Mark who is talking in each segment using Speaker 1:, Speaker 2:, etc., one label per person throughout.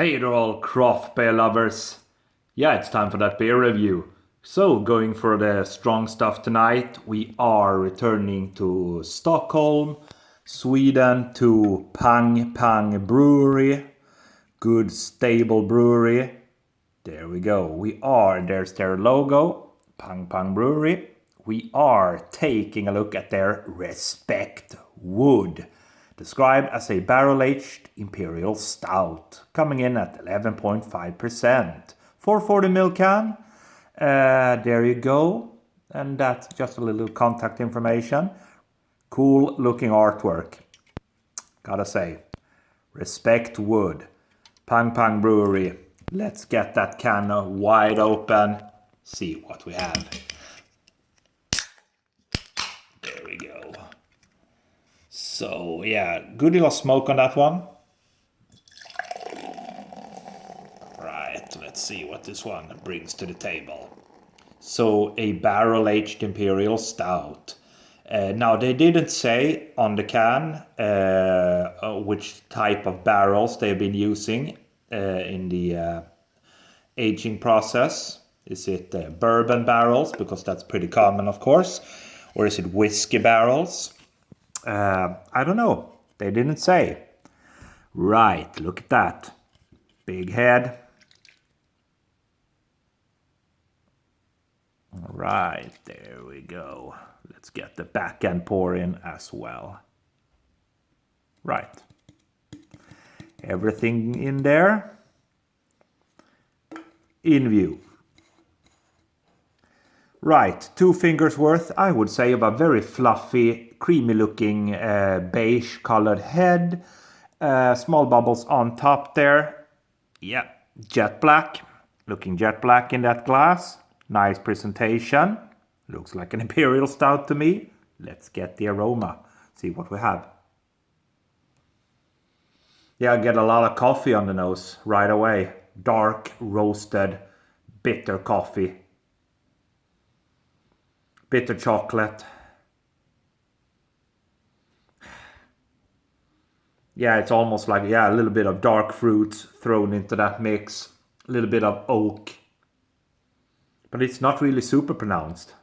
Speaker 1: Hey there all craft beer lovers. Yeah, it's time for that beer review. So, going for the strong stuff tonight, we are returning to Stockholm, Sweden, to Pang Pang Brewery. Good stable brewery. There we go. There's their logo, Pang Pang Brewery. We are taking a look at their Respect Wood, described as a barrel-aged Imperial Stout, coming in at 11.5%. 440ml can. There you go. And that's just a little contact information. Cool looking artwork. Gotta say. Respect Wood. Pang Pang Brewery. Let's get that can wide open. See what we have. There we go. So yeah, good deal of smoke on that one. Right, let's see what this one brings to the table. So a barrel-aged Imperial Stout. Now they didn't say on the can which type of barrels they've been using in the aging process. Is it bourbon barrels, because that's pretty common of course, or is it whiskey barrels? I don't know. They didn't say. Right, look at that. Big head. All right, there we go. Let's get the back end pour in as well. Right. Everything in there. In view. Right, 2 fingers worth, I would say, of a very fluffy, creamy looking beige colored head. Small bubbles on top there. Yeah, jet black. Looking jet black in that glass. Nice presentation. Looks like an Imperial Stout to me. Let's get the aroma. See what we have. Yeah, I get a lot of coffee on the nose right away. Dark, roasted, bitter coffee. Bitter chocolate. Yeah, it's almost like, a little bit of dark fruits thrown into that mix. A little bit of oak. But it's not really super pronounced.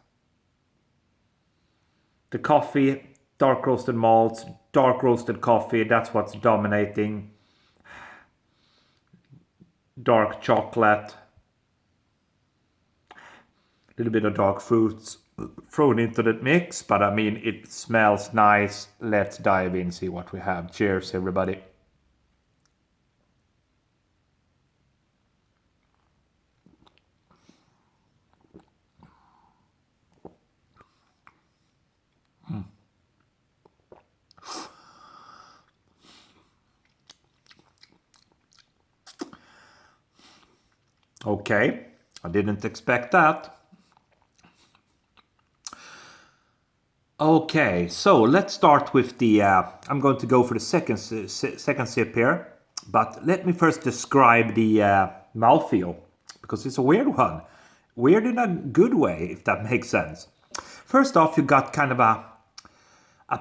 Speaker 1: The coffee, dark roasted malts, dark roasted coffee, that's what's dominating. Dark chocolate. A little bit of dark fruits thrown into that mix, but I mean, it smells nice. Let's dive in, see what we have. Cheers, everybody. Okay, I didn't expect that. Okay, so let's start with the, I'm going to go for the second sip here, but let me first describe the mouthfeel, because it's a weird one. Weird in a good way, if that makes sense. First off, you got kind of a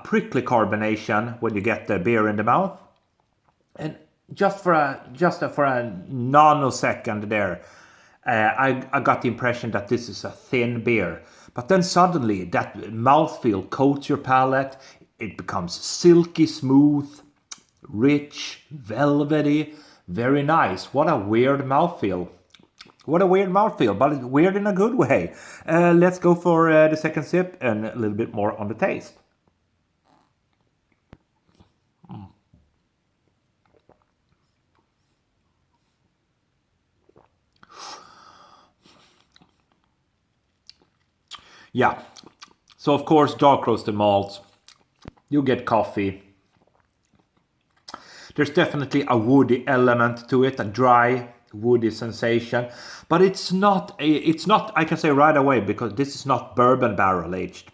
Speaker 1: prickly carbonation when you get the beer in the mouth. And just for a nanosecond there, I got the impression that this is a thin beer. But then suddenly that mouthfeel coats your palate. It becomes silky smooth, rich, velvety, very nice. What a weird mouthfeel. What a weird mouthfeel, but weird in a good way. Let's go for the second sip and a little bit more on the taste. Yeah, so of course dark roasted malts, you get coffee. There's definitely a woody element to it, a dry woody sensation, but it's not, I can say right away, because this is not bourbon barrel aged.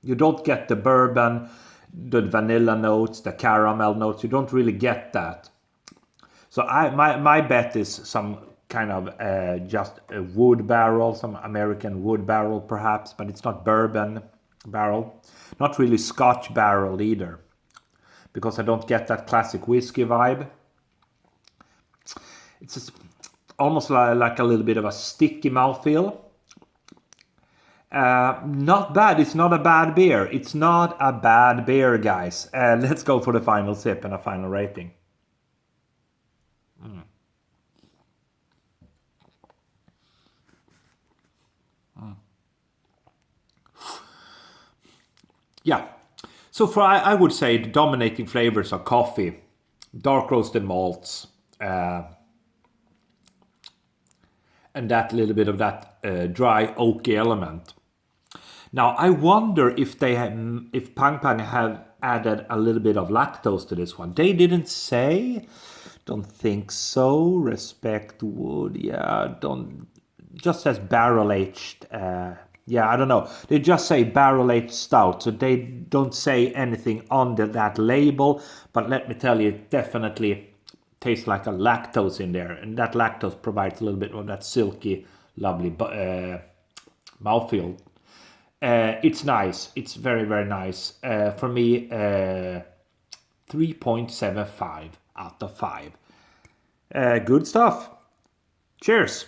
Speaker 1: You don't get the bourbon, the vanilla notes, the caramel notes, you don't really get that. So my bet is some kind of just a wood barrel, some American wood barrel perhaps, but it's not bourbon barrel. Not really Scotch barrel either, because I don't get that classic whiskey vibe. It's just almost like a little bit of a sticky mouthfeel. Not bad. It's not a bad beer. It's not a bad beer, guys. Let's go for the final sip and a final rating. Yeah. So I would say the dominating flavors are coffee, dark roasted malts, and that little bit of that dry oaky element. Now I wonder if Pang Pang have added a little bit of lactose to this one. They didn't say. Don't think so. Respect wood. Yeah. Don't. Just says barrel aged. Yeah, I don't know. They just say barrel aged stout, so they don't say anything on that label. But let me tell you, it definitely tastes like a lactose in there, and that lactose provides a little bit of that silky, lovely mouthfeel. It's nice. It's very, very nice. For me, 3.75 out of 5. Good stuff. Cheers.